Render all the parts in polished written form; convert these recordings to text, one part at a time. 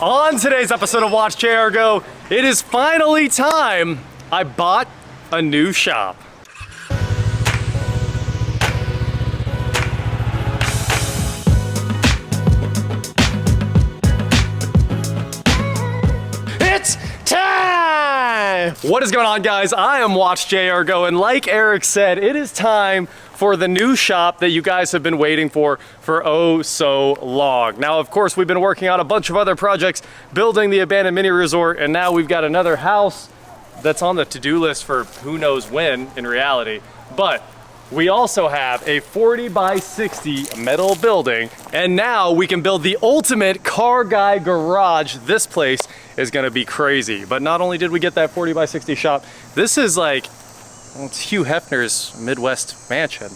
On today's episode of WatchJRGo, it is finally time. I bought a new shop. It's time! What is going on, guys? I am WatchJRGo, and like Eric said, it is time for the new shop that you guys have been waiting for oh so long. Now, of course, we've been working on a bunch of other projects, building the abandoned mini resort, and now we've got another house that's on the to-do list for who knows when in reality. But we also have a 40 by 60 metal building, and now we can build the ultimate car guy garage. This place is gonna be crazy. But not only did we get that 40 by 60 shop, this is like, well, it's Hugh Hefner's Midwest mansion.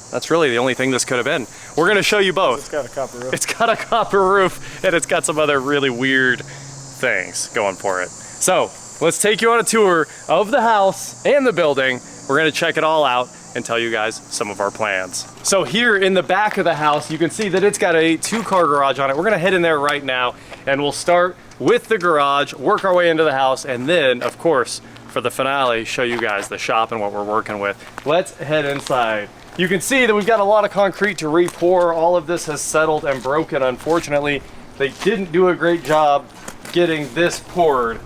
That's really the only thing this could have been. We're gonna show you both. It's got a copper roof. It's got a copper roof, and it's got some other really weird things going for it. So let's take you on a tour of the house and the building. We're gonna check it all out and tell you guys some of our plans. So here in the back of the house, you can see that it's got a 2-car garage on it. We're gonna head in there right now, and we'll start with the garage, work our way into the house, and then, of course, for the finale, show you guys the shop and what we're working with. Let's head inside. You can see that we've got a lot of concrete to re-pour. All of this has settled and broken, unfortunately. They didn't do a great job getting this poured.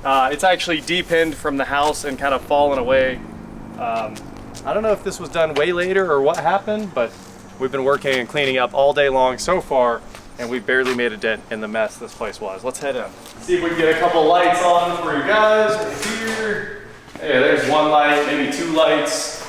It's actually deep-end from the house and kind of fallen away. I don't know if this was done way later or what happened, but we've been working and cleaning up all day long so far, and we barely made a dent in the mess this place was. Let's head in. See if we can get a couple lights on for you guys right here. Hey, there's one light, maybe 2 lights.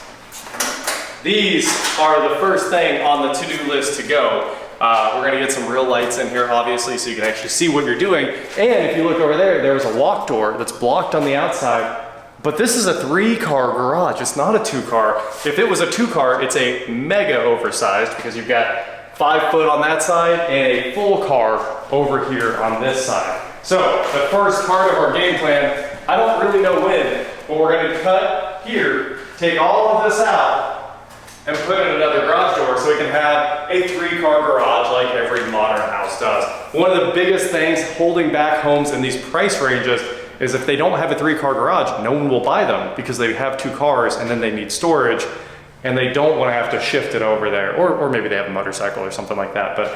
These are the first thing on the to-do list to go. We're gonna get some real lights in here, obviously, so you can actually see what you're doing. And if you look over there, there's a walk door that's blocked on the outside. But this is a 3-car garage, it's not a 2-car. If it was a 2-car, it's a mega oversized because you've got 5 foot on that side and a full car over here on this side. So the first part of our game plan, I don't really know when, but we're gonna cut here, take all of this out, and put in another garage door so we can have a 3-car garage like every modern house does. One of the biggest things holding back homes in these price ranges is if they don't have a 3-car garage, no one will buy them because they have 2 cars and then they need storage and they don't want to have to shift it over there. Or maybe they have a motorcycle or something like that. But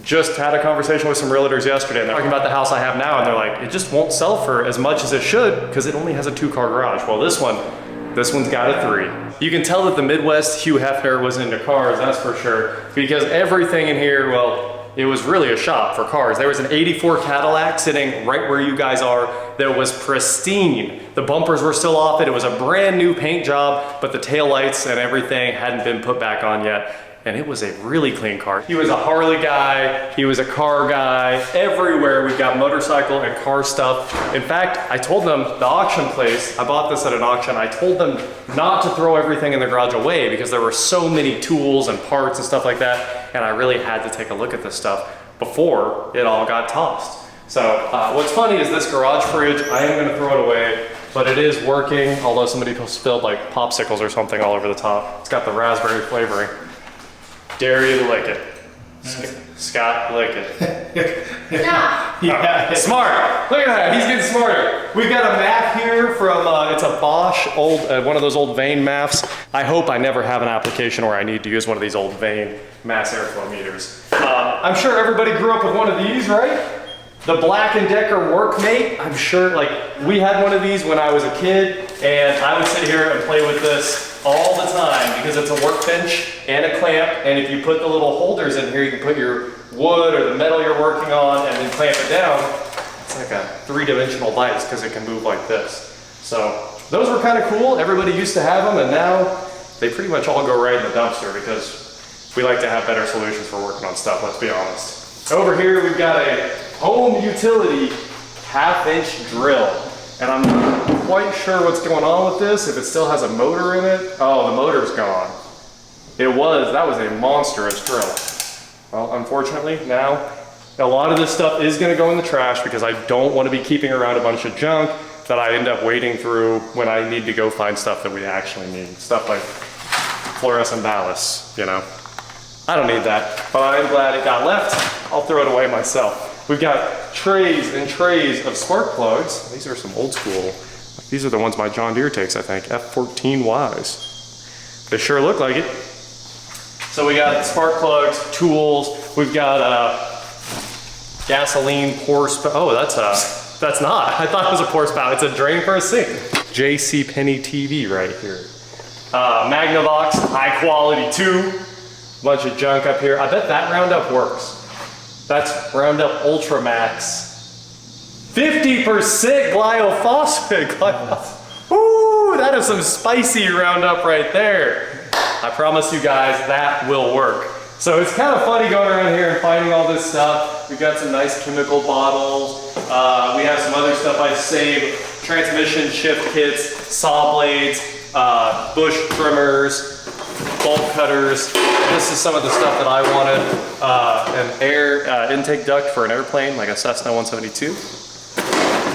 just had a conversation with some realtors yesterday, and they're talking about the house I have now, and they're like, it just won't sell for as much as it should because it only has a 2-car garage. Well, this one's got a 3. You can tell that the Midwest Hugh Hefner was into cars, that's for sure, because everything in here, well, it was really a shop for cars. There was an 84 Cadillac sitting right where you guys are that was pristine. The bumpers were still off it. It was a brand new paint job, but the taillights and everything hadn't been put back on yet. And it was a really clean car. He was a Harley guy, he was a car guy. Everywhere we've got motorcycle and car stuff. In fact, I told them, the auction place, I bought this at an auction, I told them not to throw everything in the garage away because there were so many tools and parts and stuff like that, and I really had to take a look at this stuff before it all got tossed. So what's funny is this garage fridge, I am gonna throw it away, but it is working, although somebody spilled like popsicles or something all over the top. It's got the raspberry flavoring. Dare you to lick it. Scott, lick it. Yeah. Smart. Look at that, he's getting smarter. We've got a map here from, it's a Bosch old, one of those old Vane maps. I hope I never have an application where I need to use one of these old Vane mass airflow meters. I'm sure everybody grew up with one of these, right? The Black & Decker Workmate, I'm sure, like, we had one of these when I was a kid, and I would sit here and play with this all the time because it's a workbench and a clamp, and if you put the little holders in here, you can put your wood or the metal you're working on and then clamp it down. It's like a 3-dimensional device because it can move like this. So those were kind of cool. Everybody used to have them, and now they pretty much all go right in the dumpster because we like to have better solutions for working on stuff, let's be honest. Over here we've got a home utility 1/2-inch drill, and I'm not quite sure what's going on with this, if it still has a motor in it. Oh, the motor's gone. That was a monstrous drill. Well, unfortunately, now a lot of this stuff is gonna go in the trash because I don't wanna be keeping around a bunch of junk that I end up wading through when I need to go find stuff that we actually need. Stuff like fluorescent ballasts, you know. I don't need that, but I'm glad it got left. I'll throw it away myself. We've got trays and trays of spark plugs. These are some old school. These are the ones my John Deere takes, I think, F14Ys. They sure look like it. So we got spark plugs, tools. We've got gasoline pour spout. Oh, that's not. I thought it was a pour spout. It's a drain for a sink. JCPenney TV right here. Magnavox, high quality tube. Bunch of junk up here. I bet that Roundup works. That's Roundup Ultra Max. 50% glyphosate. Ooh, that is some spicy Roundup right there. I promise you guys that will work. So it's kind of funny going around here and finding all this stuff. We've got some nice chemical bottles. We have some other stuff I saved. Transmission shift kits, saw blades, bush trimmers, bolt cutters. This is some of the stuff that I wanted. An air intake duct for an airplane, like a Cessna 172.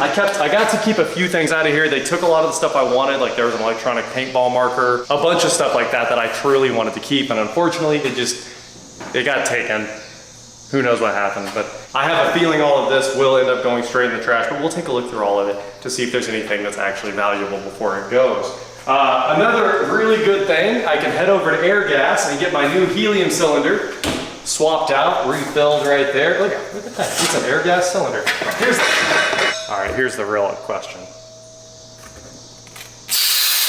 I got to keep a few things out of here. They took a lot of the stuff I wanted, like there was an electronic paintball marker, a bunch of stuff like that that I truly wanted to keep, and unfortunately it got taken. Who knows what happened, but I have a feeling all of this will end up going straight in the trash, but we'll take a look through all of it to see if there's anything that's actually valuable before it goes. Another really good thing, I can head over to Air Gas and get my new helium cylinder swapped out, refilled right there. Look at that, it's an Air Gas cylinder. All right, here's the real question.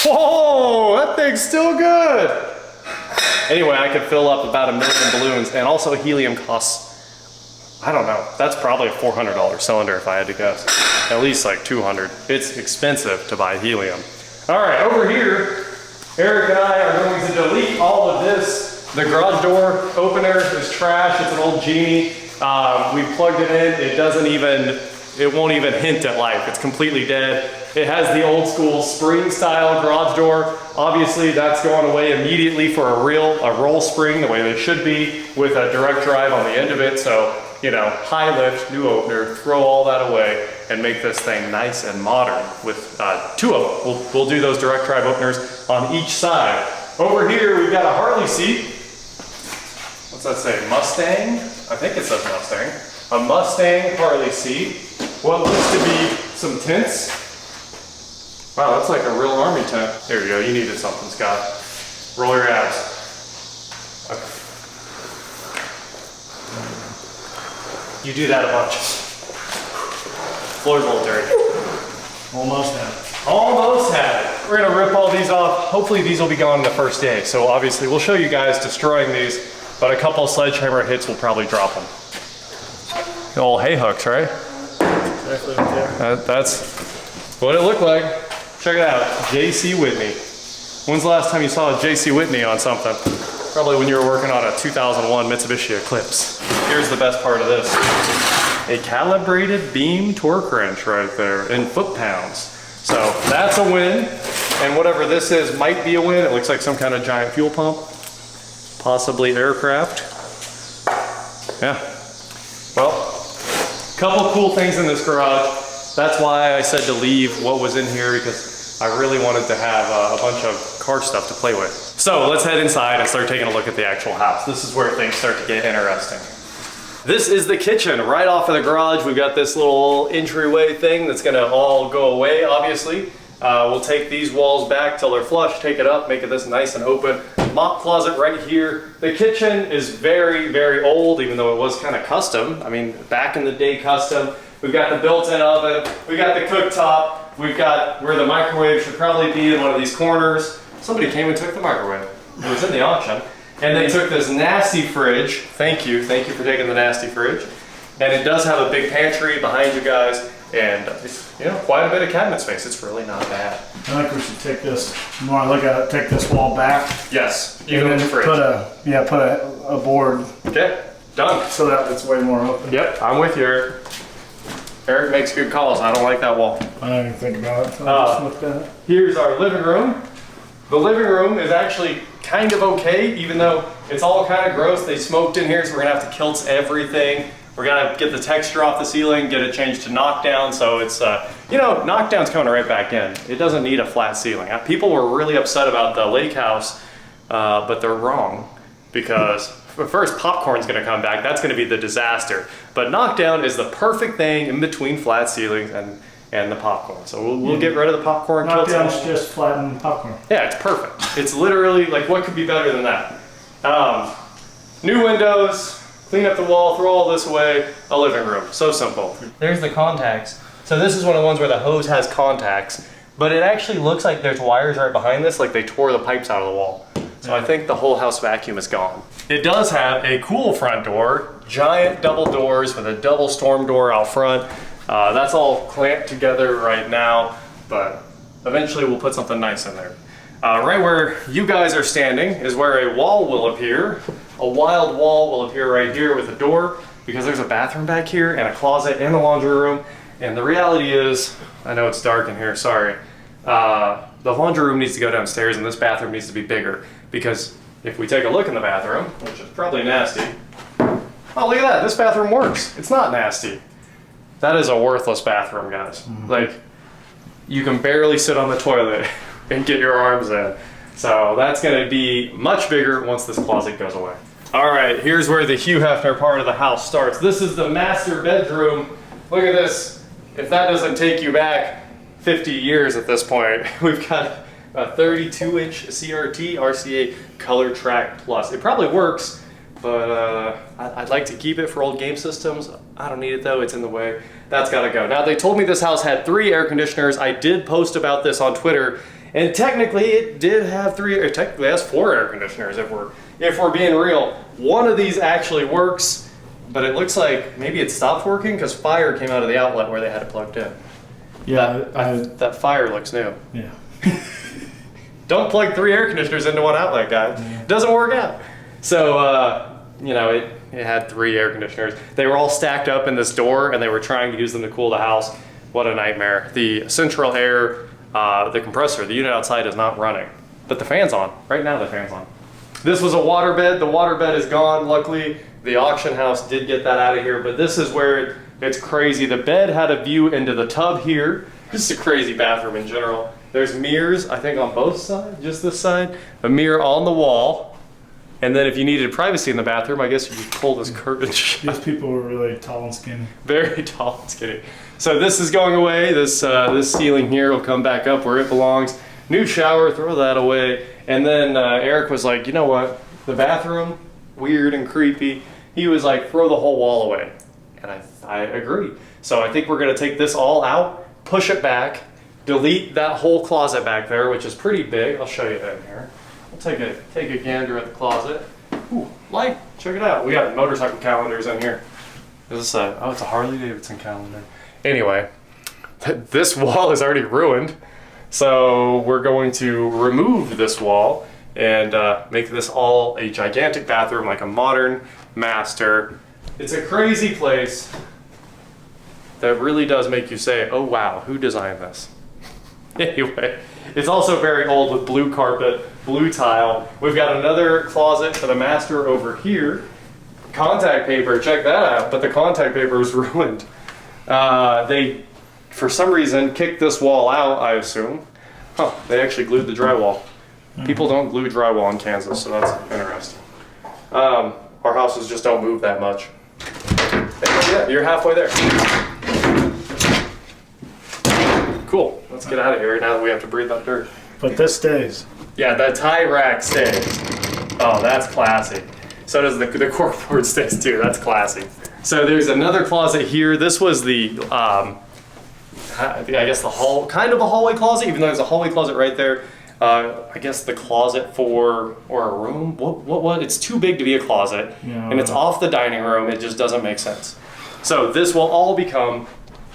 Whoa, that thing's still good. Anyway, I could fill up about 1 million balloons, and also helium costs, I don't know, that's probably a $400 cylinder if I had to guess. At least like 200. It's expensive to buy helium. All right, over here, Eric and I are going to delete all of this. The garage door opener is trash. It's an old Genie. We plugged it in. It won't even hint at life. It's completely dead. It has the old school spring style garage door. Obviously that's going away immediately for a roll spring, the way they should be, with a direct drive on the end of it. So, you know, high lift, new opener, throw all that away and make this thing nice and modern with two of them. We'll do those direct drive openers on each side. Over here, we've got a Harley seat. What's that say, Mustang? I think it says Mustang. A Mustang Harley seat. What looks to be some tents. Wow, that's like a real army tent. There you go, you needed something, Scott. Roll your abs. Okay. You do that a bunch. Floor's a little dirty. Almost had it. Almost had it. We're gonna rip all these off. Hopefully these will be gone the first day. So obviously we'll show you guys destroying these, but a couple sledgehammer hits will probably drop them. The old hay hooks, right? Exactly right there. That's what it looked like. Check it out, J.C. Whitney. When's the last time you saw a J.C. Whitney on something? Probably when you were working on a 2001 Mitsubishi Eclipse. Here's the best part of this. A calibrated beam torque wrench right there in foot-pounds. So that's a win. And whatever this is might be a win. It looks like some kind of giant fuel pump. Possibly aircraft. Yeah. Well, couple cool things in this garage. That's why I said to leave what was in here, because I really wanted to have a bunch of car stuff to play with. So let's head inside and start taking a look at the actual house. This is where things start to get interesting. This is the kitchen right off of the garage. We've got this little entryway thing that's gonna all go away, obviously. We'll take these walls back till they're flush, take it up, make it this nice and open. Mop closet right here. The kitchen is very, very old, even though it was kind of custom. I mean, back in the day custom. We've got the built-in oven, we got the cooktop, we've got where the microwave should probably be in one of these corners. Somebody came and took the microwave. It was in the auction. And they took this nasty fridge. Thank you for taking the nasty fridge. And it does have a big pantry behind you guys, and it's, you know, quite a bit of cabinet space. It's really not bad. I think we should take this, you want to look at it, take this wall back. Yes, even with the fridge. Put a board. Okay, done. So that it's way more open. Yep, I'm with you, Eric. Eric makes good calls. I don't like that wall. I didn't even think about it. So I just looked at it. Here's our living room. The living room is actually kind of okay, even though it's all kind of gross. They smoked in here, so we're gonna have to kilt everything. We're gonna get the texture off the ceiling, get it changed to knockdown, so it's, you know, knockdown's coming right back in. It doesn't need a flat ceiling. People were really upset about the lake house, but they're wrong, because first popcorn's gonna come back. That's gonna be the disaster. But knockdown is the perfect thing in between flat ceilings and the popcorn. So we'll get rid of the popcorn. Knockdown's just flattened popcorn. Yeah, it's perfect. It's literally like, what could be better than that? New windows, clean up the wall, throw all this away, a living room. So simple. There's the contacts. So this is one of the ones where the hose has contacts, but it actually looks like there's wires right behind this, like they tore the pipes out of the wall. So I think the whole house vacuum is gone. It does have a cool front door, giant double doors with a double storm door out front. That's all clamped together right now, but eventually we'll put something nice in there. Right where you guys are standing is where a wall will appear. A wild wall will appear right here with a door, because there's a bathroom back here and a closet and a laundry room. And the reality is, I know it's dark in here, sorry. The laundry room needs to go downstairs and this bathroom needs to be bigger, because if we take a look in the bathroom, which is probably nasty. Oh, look at that, this bathroom works. It's not nasty. That is a worthless bathroom, guys. Mm-hmm. Like, you can barely sit on the toilet and get your arms in. So that's gonna be much bigger once this closet goes away. All right, here's where the Hugh Hefner part of the house starts. This is the master bedroom. Look at this. If that doesn't take you back 50 years at this point, we've got a 32-inch CRT RCA Color Track Plus. It probably works, but I'd like to keep it for old game systems. I don't need it though, it's in the way. That's gotta go. Now, they told me this house had 3 air conditioners. I did post about this on Twitter, and technically it did have 3, or technically it has 4 air conditioners if we're being real. One of these actually works, but it looks like maybe it stopped working because fire came out of the outlet where they had it plugged in. Yeah, that fire looks new. Yeah. Don't plug 3 air conditioners into one outlet, guys. Yeah. It doesn't work out. So, you know, it had 3 air conditioners. They were all stacked up in this door and they were trying to use them to cool the house. What a nightmare. The central air, the compressor, the unit outside is not running, but the fan's on. Right now the fan's on. This was a waterbed. The waterbed is gone. Luckily, the auction house did get that out of here, but this is where it's crazy. The bed had a view into the tub here. This is a crazy bathroom in general. There's mirrors, I think, on both sides, just this side. A mirror on the wall. And then if you needed privacy in the bathroom, I guess you could pull this curtain shut. These people were really tall and skinny. Very tall and skinny. So this is going away. This ceiling here will come back up where it belongs. New shower, throw that away. And then Eric was like, you know what? The bathroom, weird and creepy. He was like, throw the whole wall away. And I agree. So I think we're gonna take this all out, push it back, delete that whole closet back there, which is pretty big. I'll show you that in here. We'll take a gander at the closet. Ooh, light, check it out. We got motorcycle calendars in here. Is this oh, it's a Harley Davidson calendar. Anyway, this wall is already ruined. So we're going to remove this wall and make this all a gigantic bathroom, like a modern master. It's a crazy place that really does make you say, oh wow, who designed this? Anyway, it's also very old with blue carpet, blue tile. We've got another closet for the master over here. Contact paper, check that out, but the contact paper is ruined. They, for some reason, kicked this wall out, I assume. Huh, they actually glued the drywall. People don't glue drywall in Kansas, so that's interesting. Our houses just don't move that much. Yeah, you're halfway there. Cool, let's get out of here now that we have to breathe that dirt. But this stays. Yeah, the tie rack stays. Oh, that's classy. So does the corkboard stays too, that's classy. So there's another closet here. This was the, I guess the kind of a hallway closet, even though there's a hallway closet right there. I guess the closet or a room. What? It's too big to be a closet, yeah, and it's off the dining room. It just doesn't make sense. So this will all become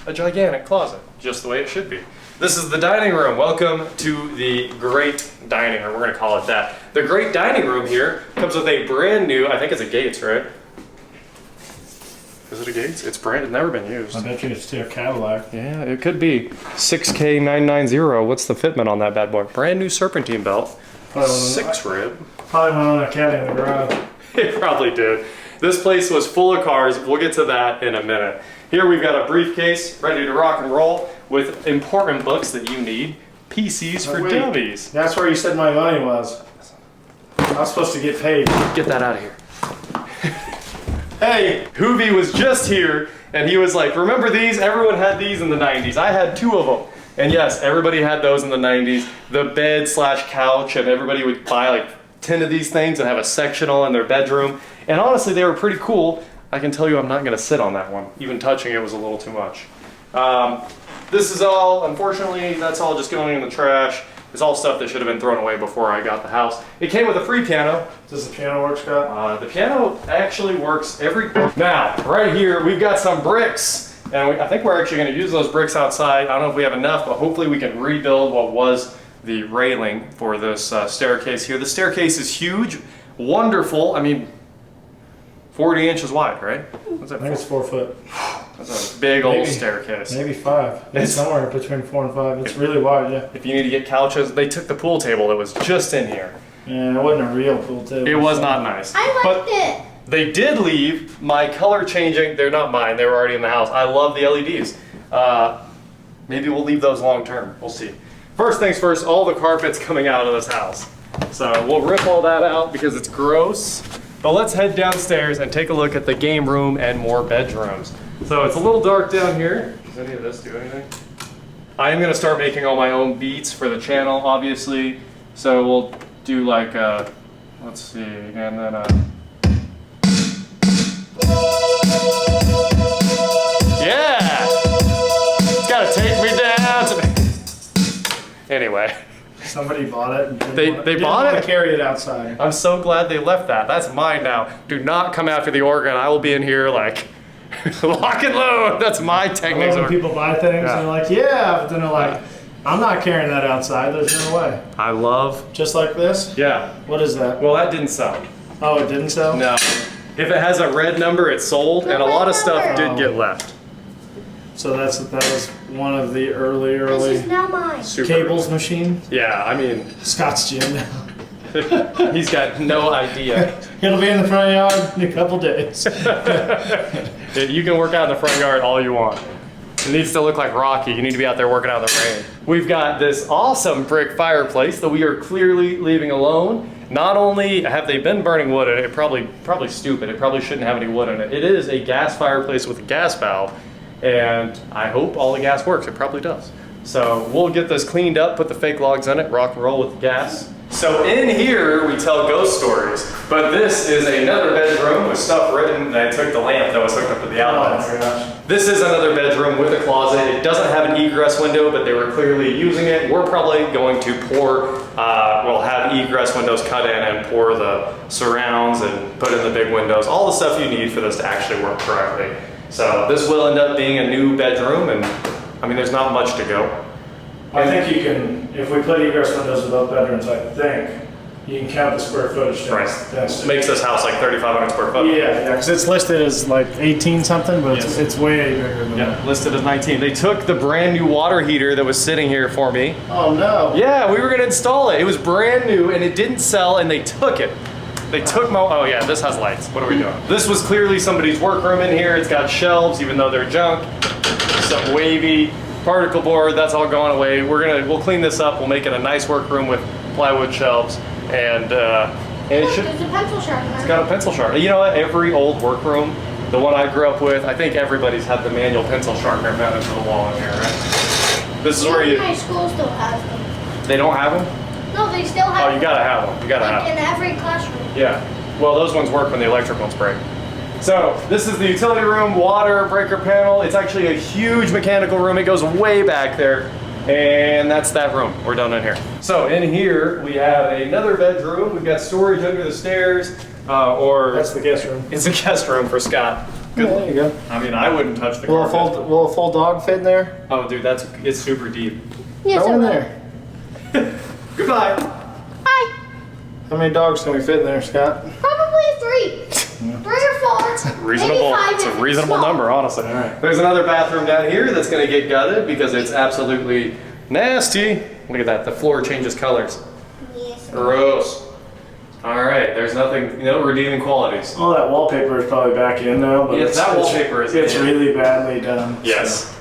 a gigantic closet, just the way it should be. This is the dining room. Welcome to the great dining room. We're gonna call it that. The great dining room here comes with a brand new, I think it's a Gates, right? Is it a Gates? It's never been used. I bet you it's still a Cadillac. Yeah, it could be. 6K990. What's the fitment on that bad boy? Brand new serpentine belt. 6 rib. Probably went on a caddy in the garage. It probably did. This place was full of cars. We'll get to that in a minute. Here we've got a briefcase ready to rock and roll with important books that you need. PCs for dummies. That's where you said my money was. I was supposed to get paid. Get that out of here. Hey! Hoovy was just here, and he was like, remember these? Everyone had these in the 90s. I had 2 of them. And yes, everybody had those in the 90s. The bed slash couch, and everybody would buy like 10 of these things and have a sectional in their bedroom. And honestly, they were pretty cool. I can tell you I'm not gonna sit on that one. Even touching it was a little too much. This is all, unfortunately, that's all just going in the trash. It's all stuff that should have been thrown away before I got the house. It came with a free piano. Does the piano work, Scott? The piano actually works every... Now, right here, we've got some bricks. And I think we're actually gonna use those bricks outside. I don't know if we have enough, but hopefully we can rebuild what was the railing for this staircase here. The staircase is huge, wonderful. I mean, 40 inches wide, right? What's that? I think it's 4 foot. That's a big old staircase. Maybe 5. It's somewhere between 4 and 5. It's really wide, yeah. If you need to get couches, they took the pool table that was just in here. Yeah, it wasn't a real pool table. It was not nice. I liked it. They did leave my color changing. They're not mine. They were already in the house. I love the LEDs. Maybe we'll leave those long term. We'll see. First things first, all the carpet's coming out of this house. So we'll rip all that out because it's gross. But let's head downstairs and take a look at the game room and more bedrooms. So it's a little dark down here. Does any of this do anything? I am gonna start making all my own beats for the channel, obviously. So we'll do like, let's see, and then yeah! It's gotta take me down to... Anyway. Somebody bought it. And They bought it? To carry it outside. I'm so glad they left that. That's mine now. Do not come after the organ. I will be in here like, lock and load. That's my I love techniques. when people buy things and they're like, yeah, but then they're like, I'm not carrying that outside. There's no way. I love... Just like this? Yeah. What is that? Well, that didn't sell. Oh, it didn't sell? No. If it has a red number, it's sold, and a lot of stuff did get left. So that was one of the early This is now mine. Super. cables machine. Yeah, I mean, Scott's gym. he's got no idea. It'll be in the front yard in a couple days. You can work out in the front yard all you want. It needs to look like Rocky. You need to be out there working out in the rain. We've got this awesome brick fireplace that we are clearly leaving alone. Not only have they been burning wood in it, probably stupid. It probably shouldn't have any wood in it. It is a gas fireplace with a gas valve, and I hope all the gas works. It probably does. So we'll get this cleaned up, put the fake logs in it, rock and roll with the gas. So in here, we tell ghost stories, but this is another bedroom with stuff written, and I took the lamp that was hooked up to the outlets. Oh my gosh. This is another bedroom with a closet. It doesn't have an egress window, but they were clearly using it. We're probably going to pour, we'll have egress windows cut in and pour the surrounds and put in the big windows, all the stuff you need for this to actually work correctly. So this will end up being a new bedroom, and I mean, there's not much to go. I think you can, if we put egress windows in both bedrooms, I think you can count the square footage. Right. That's Makes this house like 3,500 square foot. yeah, because it's listed as like 18 something, but Yes. it's way bigger than Yeah, that. listed as 19. They took the brand new water heater that was sitting here for me. Oh no. Yeah, we were gonna install it. It was brand new and it didn't sell and they took it. They took my, oh yeah, this has lights. What are we doing? This was clearly somebody's workroom in here. It's got shelves, even though they're junk. Some wavy particle board, that's all going away. We'll clean this up. We'll make it a nice workroom with plywood shelves and it Look, should, there's a pencil sharpener. it's got a pencil sharpener. You know what, every old workroom, the one I grew up with, I think everybody's had the manual pencil sharpener mounted to the wall in here, right? This is where you, My school still has them. they don't have them? No, they still have Oh, you gotta have them. You gotta have them. them. In every classroom. Yeah. Well, those ones work when the electric ones break. So this is the utility room, water breaker panel. It's actually a huge mechanical room. It goes way back there. And that's that room. We're done in here. So in here, we have another bedroom. We've got storage under the stairs, or That's the guest room. it's a guest room for Scott. Good. There you go. I mean, I wouldn't touch the Will carpet. will a full dog fit in there? Oh, dude, it's super deep. Yes, Go it in will. there. Goodbye. Hi. How many dogs can we fit in there, Scott? Probably 3. 3 or 4. Reasonable. Maybe 5 It's a if it's reasonable small. number, honestly. All right. There's another bathroom down here that's going to get gutted because it's absolutely nasty. Look at that. The floor changes colors. Yes. Gross. All right. There's nothing. No redeeming qualities. All that wallpaper is probably back in now, but Yes, that wallpaper is it's in. really badly done. Yes.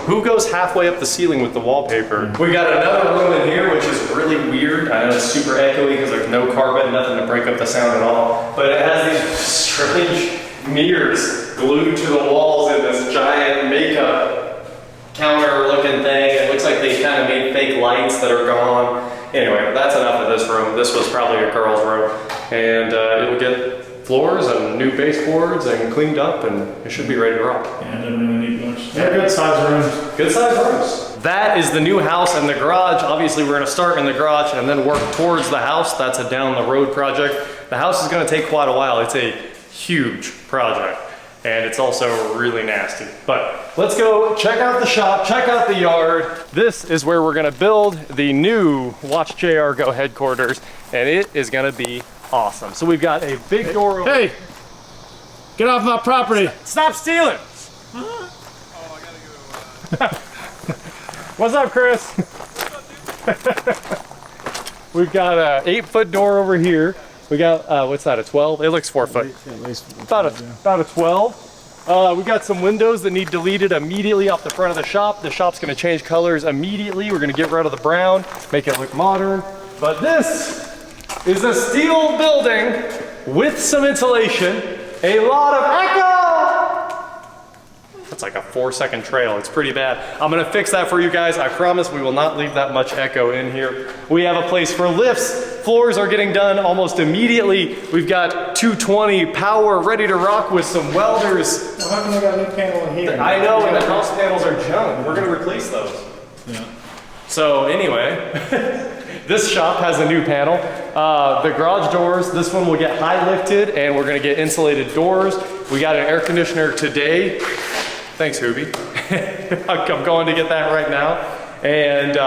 Who goes halfway up the ceiling with the wallpaper? We got another room in here, which is really weird. I know it's super echoey because there's no carpet, nothing to break up the sound at all. But it has these strange mirrors glued to the walls in this giant makeup counter looking thing. It looks like they kind of made fake lights that are gone. Anyway, that's enough of this room. This was probably a girl's room. And it will get floors and new baseboards and cleaned up, and it should be ready to rock. Yeah, it doesn't really need much. They're good size rooms. Good size rooms. That is the new house and the garage. Obviously, we're gonna start in the garage and then work towards the house. That's a down the road project. The house is gonna take quite a while. It's a huge project, and it's also really nasty. But let's go check out the shop, check out the yard. This is where we're gonna build the new WatchJRGo headquarters, and it is gonna be awesome. So we've got a big door. Hey, get off my property. Stop stealing. What's up, Chris? We've got a 8-foot door over here. We got, what's that, a 12? It looks 4 foot. About a 12. We got some windows that need deleted immediately off the front of the shop. The shop's gonna change colors immediately. We're gonna get rid of the brown, make it look modern. But this is a steel building with some insulation, a lot of echo. That's like a 4-second trail. It's pretty bad. I'm gonna fix that for you guys. I promise we will not leave that much echo in here. We have a place for lifts. Floors are getting done almost immediately. We've got 220 power ready to rock with some welders. Well, how come we got a new panel in here? I know, and the house panels are junk. We're gonna replace those. Yeah. So anyway, this shop has a new panel. The garage doors, this one will get high lifted, and we're gonna get insulated doors. We got an air conditioner today. Thanks, Hubie. I'm going to get that right now. And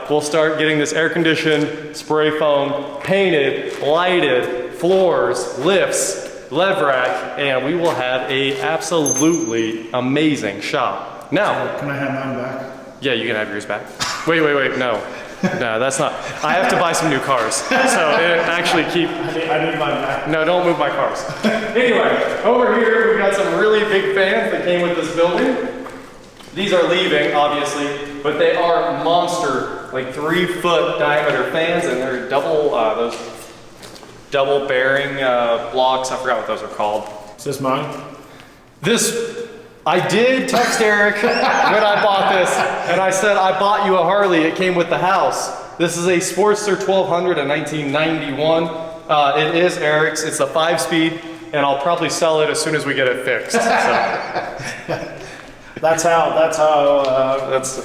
we'll start getting this air conditioned, spray foam, painted, lighted, floors, lifts, lev rack, and we will have a absolutely amazing shop. Now, Can I have mine back? yeah, you can have yours back. Wait, no. No, that's not. I have to buy some new cars. So actually keep. I need mine back. No, don't move my cars. Anyway, over here we got some really big fans that came with this building. These are leaving, obviously, but they are monster, like 3-foot diameter fans, and they're double, those double bearing blocks. I forgot what those are called. Is this mine? This, I did text Eric when I bought this, and I said, I bought you a Harley, it came with the house. This is a Sportster 1200, a 1991. It is Eric's, it's a 5-speed, and I'll probably sell it as soon as we get it fixed. So. That's how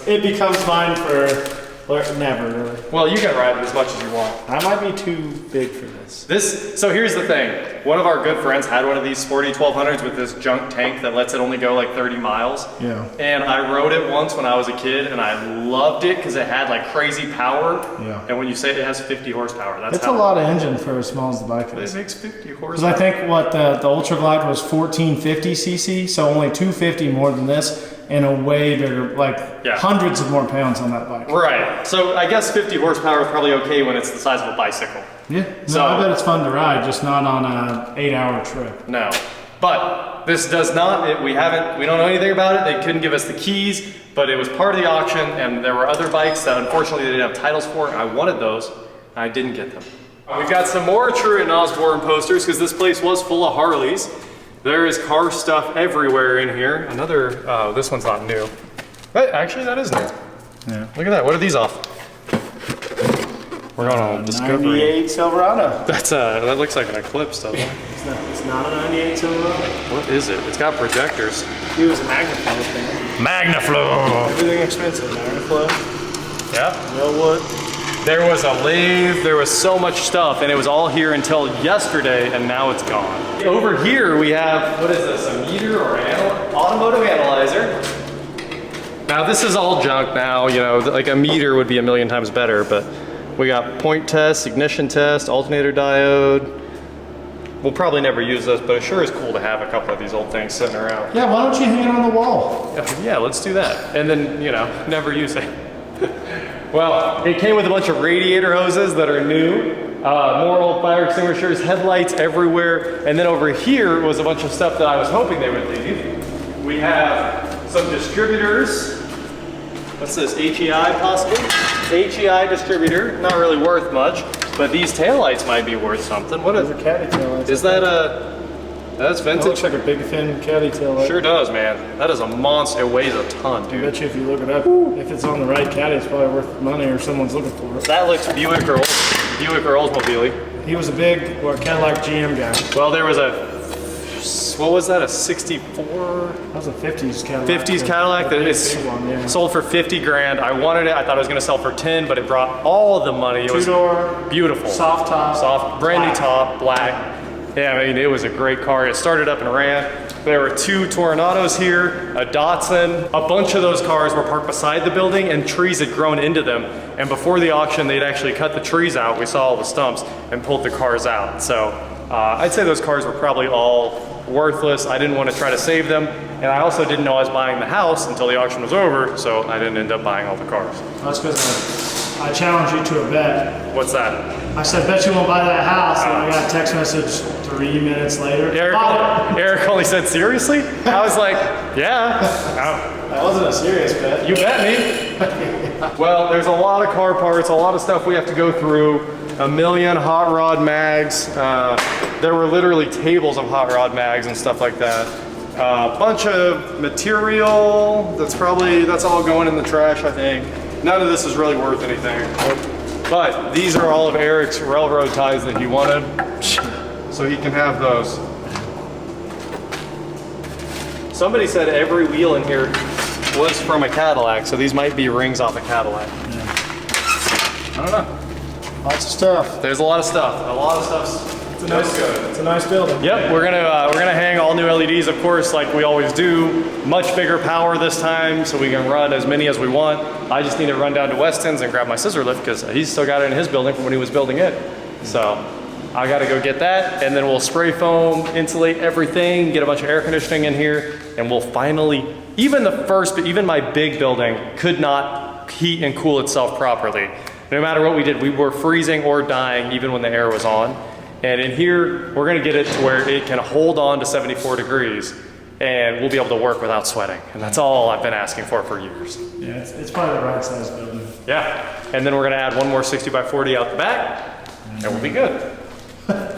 it becomes mine for never. Well, you can ride it as much as you want. I might be too big for this. So here's the thing. One of our good friends had one of these sporty 1200s with this junk tank that lets it only go like 30 miles. Yeah. And I rode it once when I was a kid, and I loved it because it had like crazy power. Yeah. And when you say it has 50 horsepower, that's It's a lot of engine for as small as the bike is. It makes 50 horsepower. Because I think what the Ultra Glide was 1450 cc, so only 250 more than this, and a way bigger, like hundreds of more pounds on that bike. Right. So I guess 50 horsepower is probably okay when it's the size of a bicycle. Yeah. So I bet it's fun to ride, just not on an 8-hour trip. No. But this does not, we don't know anything about it. They couldn't give us the keys, but it was part of the auction, and there were other bikes that unfortunately they didn't have titles for. I wanted those, and I didn't get them. We've got some more True and Osborne posters, because this place was full of Harleys. There is car stuff everywhere in here. Another, this one's not new. But actually that is new. Yeah. Look at that, what are these off? We're going on Discovery. 98 Silverado. That looks like an Eclipse, doesn't it? It's not a 98 Silverado. What is it? It's got projectors. It was a Magnaflow thing. Magnaflow! Everything expensive. Magnaflow. Yeah. No wood. There was a lathe, there was so much stuff, and it was all here until yesterday, and now it's gone. Over here we have, what is this, a meter or an automotive analyzer? Now this is all junk now, you know, like a meter would be a million times better, but we got point test, ignition test, alternator diode. We'll probably never use this, but it sure is cool to have a couple of these old things sitting around. Yeah, why don't you hang it on the wall? Yeah, let's do that. And then, you know, never use it. Well, it came with a bunch of radiator hoses that are new, more old fire extinguishers, headlights everywhere, and then over here was a bunch of stuff that I was hoping they would leave. We have some distributors. What's this, HEI possibly? HEI distributor, not really worth much, but these taillights might be worth something. What is Those are caddy taillights. Is that a, That's That vintage. looks like a big fin caddy tail light. Sure does, man. That is a monster. It weighs a ton, I dude. bet you if you look it up, if it's on the right caddy, it's probably worth money or someone's looking for it. That looks Buick or Oldsmobile. He was a big, Cadillac GM guy. Well, there was a, what was that, a 64? That was a 50s Cadillac. 50s Cadillac that is sold for 50 grand. I wanted it. I thought it was going to sell for 10, but it brought all the money. It was Two-door, beautiful. soft top. Soft, brand new top, black. Yeah, I mean, it was a great car. It started up and ran. There were 2 Tornados here, a Datsun. A bunch of those cars were parked beside the building and trees had grown into them. And before the auction, they'd actually cut the trees out. We saw all the stumps and pulled the cars out. So I'd say those cars were probably all worthless. I didn't want to try to save them. And I also didn't know I was buying the house until the auction was over. So I didn't end up buying all the cars. That's because I challenged you to a bet. What's that? I said, bet you won't buy that house. And I got a text message 3 minutes later. Eric only said, seriously? I was like, yeah. That wasn't a serious bet. You bet me. Well, there's a lot of car parts, a lot of stuff we have to go through, a million hot rod mags. There were literally tables of hot rod mags and stuff like that. A bunch of material that's all going in the trash, I think. None of this is really worth anything. But these are all of Eric's railroad ties that he wanted, so he can have those. Somebody said every wheel in here was from a Cadillac, so these might be rings off a Cadillac. I don't know. Lots of stuff. There's a lot of stuff. It's a nice building. Yep, we're gonna hang all new LEDs, of course, like we always do. Much bigger power this time, so we can run as many as we want. I just need to run down to Weston's and grab my scissor lift because he's still got it in his building from when he was building it. So I gotta go get that, and then we'll spray foam, insulate everything, get a bunch of air conditioning in here, and we'll finally, even my big building could not heat and cool itself properly. No matter what we did, we were freezing or dying even when the air was on. And in here, we're gonna get it to where it can hold on to 74 degrees and we'll be able to work without sweating. And that's all I've been asking for years. Yeah, it's probably the right size building. Yeah, and then we're gonna add one more 60x40 out the back and we'll be good.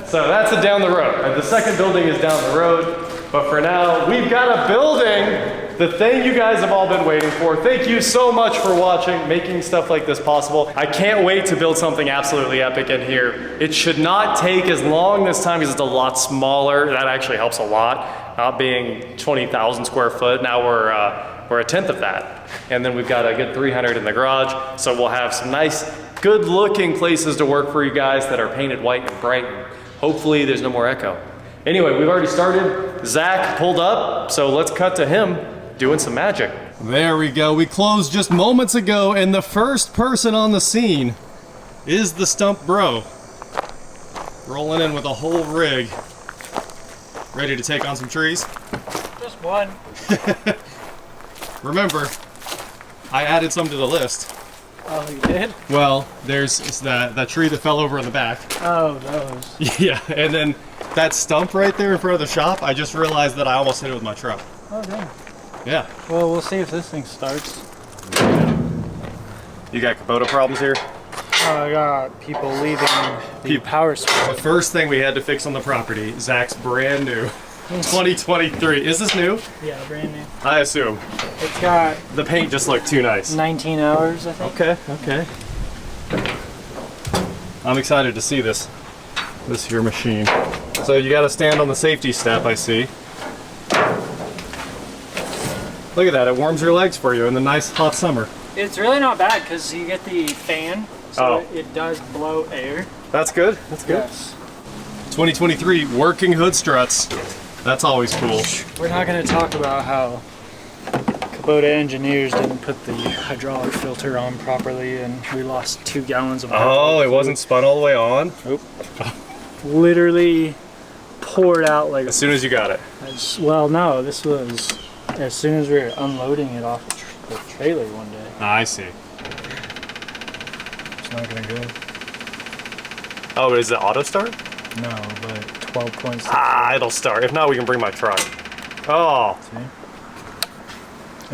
So that's it down the road. And the second building is down the road, but for now, we've got a building. The thing you guys have all been waiting for. Thank you so much for watching, making stuff like this possible. I can't wait to build something absolutely epic in here. It should not take as long this time because it's a lot smaller. That actually helps a lot. Not being 20,000 square foot, now we're a tenth of that. And then we've got a good 300 in the garage. So we'll have some nice, good looking places to work for you guys that are painted white and bright. Hopefully there's no more echo. Anyway, we've already started. Zach pulled up, so let's cut to him doing some magic. There we go. We closed just moments ago, and the first person on the scene is the Stump Bro. Rolling in with a whole rig. Ready to take on some trees? Just one. Remember, I added some to the list. Oh, you did? Well, there's that tree that fell over in the back. Oh, those. Yeah, and then that stump right there in front of the shop, I just realized that I almost hit it with my truck. Oh, dang. Yeah. Well, we'll see if this thing starts. You got Kubota problems here? Oh, I got people leaving the power supply. The first thing we had to fix on the property, Zach's brand new 2023. Is this new? Yeah, brand new. I assume. It's got The paint just looked too nice. 19 hours, I think. Okay. I'm excited to see this here machine. So you got to stand on the safety step, I see. Look at that, it warms your legs for you in the nice hot summer. It's really not bad because you get the fan, so Oh. it does blow air. That's good, that's good. Yes. 2023 working hood struts. That's always cool. We're not going to talk about how Kubota engineers didn't put the hydraulic filter on properly and we lost 2 gallons of Oh, it wasn't spun all the way on? Nope. Literally poured out like... As soon as you got it. Well, no, this was as soon as we were unloading it off the trailer one day. I see. It's not going to go. Oh, is it auto start? No, but 12.6. Ah, it'll start. If not, we can bring my truck. Oh. See?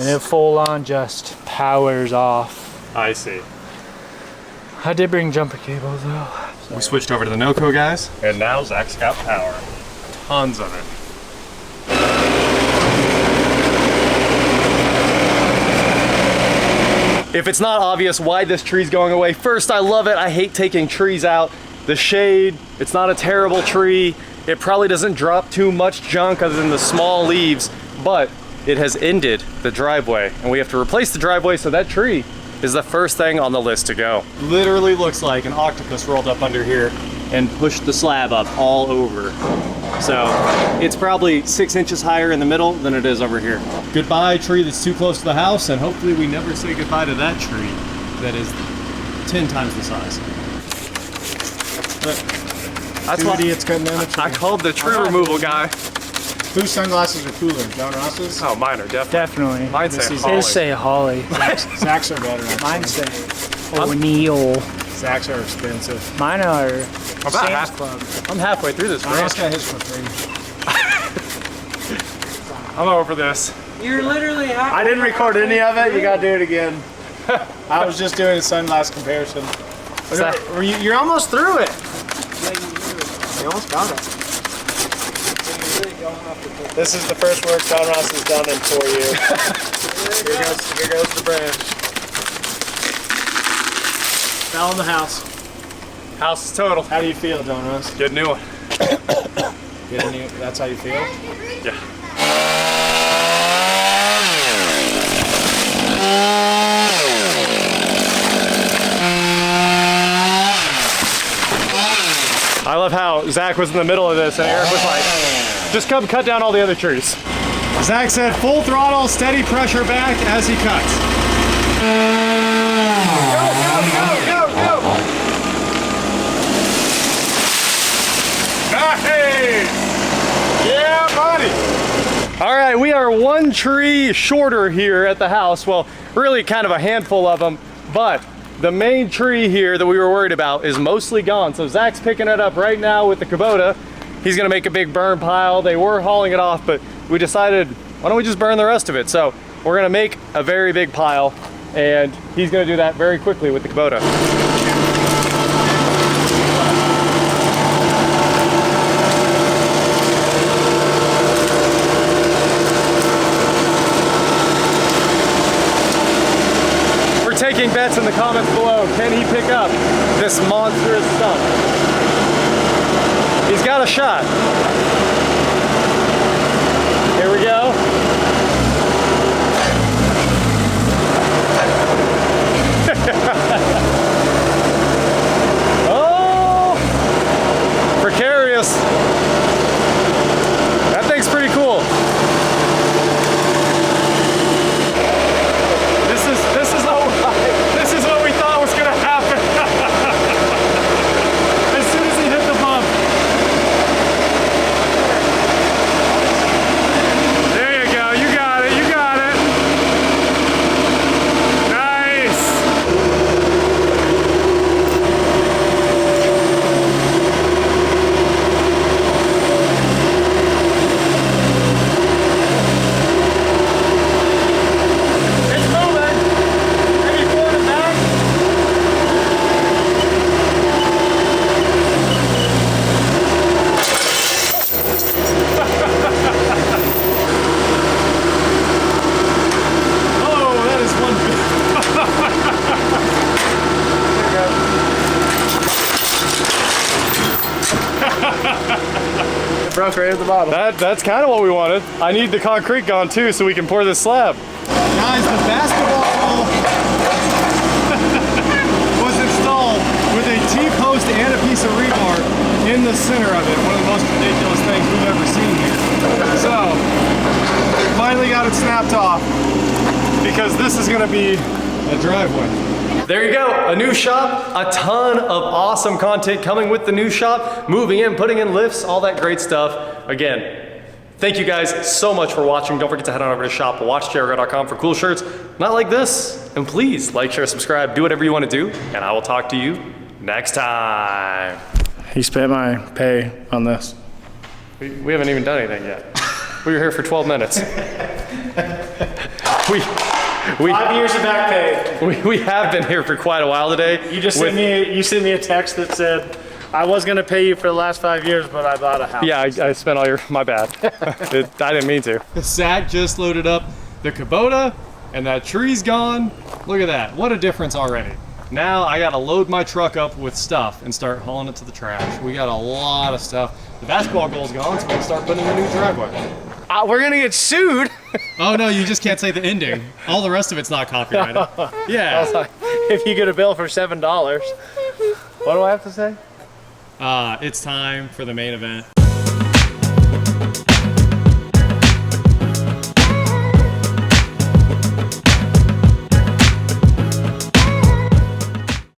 And it full on just powers off. I see. I did bring jumper cables though. We switched over to the NOCO guys, and now Zach's got power. Tons of it. if it's not obvious why this tree's going away, first, I love it. I hate taking trees out. The shade, it's not a terrible tree. It probably doesn't drop too much junk other than the small leaves, but it has ended the driveway and we have to replace the driveway, so that tree is the first thing on the list to go. Literally looks like an octopus rolled up under here and pushed the slab up all over. So it's probably 6 inches higher in the middle than it is over here. Goodbye tree that's too close to the house, and hopefully we never say goodbye to that tree that is 10 times the size. That's why idiots cutting down a tree. I called the tree removal guy. Whose sunglasses are cooler, John Ross's? Oh, mine are definitely. Definitely. Mine say His Holly. say Holly. Zach's are better. Actually. Mine say O'Neill. Zach's are expensive. Mine are About Sam's half. Club. I'm halfway through this Ross ranch. got his for free. I'm over this. You're literally half. I didn't record any of it. You gotta do it again. I was just doing a sunglass comparison. You're almost through it. You almost got it. This is the first work John Ross has done in 4 years. Here goes the branch. Fell in the house. House is total. How do you feel, John Ross? Get a new one. That's how you feel? Yeah. I love how Zach was in the middle of this and Eric was like, just come cut down all the other trees. Zach said full throttle, steady pressure back as he cuts. Go! Hey! Yeah, buddy! All right, we are one tree shorter here at the house. Well, really kind of a handful of them, but the main tree here that we were worried about is mostly gone. So Zach's picking it up right now with the Kubota. He's gonna make a big burn pile. They were hauling it off, but we decided, why don't we just burn the rest of it? So we're gonna make a very big pile, and he's gonna do that very quickly with the Kubota. Taking bets in the comments below. Can he pick up this monstrous stump? He's got a shot. Here we go. Oh, precarious. That thing's pretty cool. This is what we thought was gonna happen. As soon as he hit the bump. There you go, you got it, you got it. Nice. It's moving. Maybe forward and back. Oh, that is one big. It broke right at the bottom. That's kind of what we wanted. I need the concrete gone too so we can pour this slab. Guys, the basketball goal was installed with a T-post and a piece of rebar in the center of it. One of the most ridiculous things we've ever seen here. So, finally got it snapped off because this is gonna be a driveway. There you go, a new shop, a ton of awesome content coming with the new shop, moving in, putting in lifts, all that great stuff. Again, thank you guys so much for watching. Don't forget to head on over to shop WatchJRGo.com for cool shirts, not like this. And please like, share, subscribe, do whatever you want to do, and I will talk to you next time. He spent my pay on this. We haven't even done anything yet. We were here for 12 minutes. We 5 years of back pay. we have been here for quite a while today. You just sent me a text that said, I was gonna pay you for the last 5 years, but I bought a house. Yeah, I spent all your, my bad. I didn't mean to. Zach just loaded up the Kubota and that tree's gone. Look at that, what a difference already. Now I gotta load my truck up with stuff and start hauling it to the trash. We got a lot of stuff. The basketball goal's gone, so we can start putting in a new driveway. We're gonna get sued. Oh no, you just can't say the ending. All the rest of it's not copyrighted. Yeah. If you get a bill for $7, what do I have to say? It's time for the main event.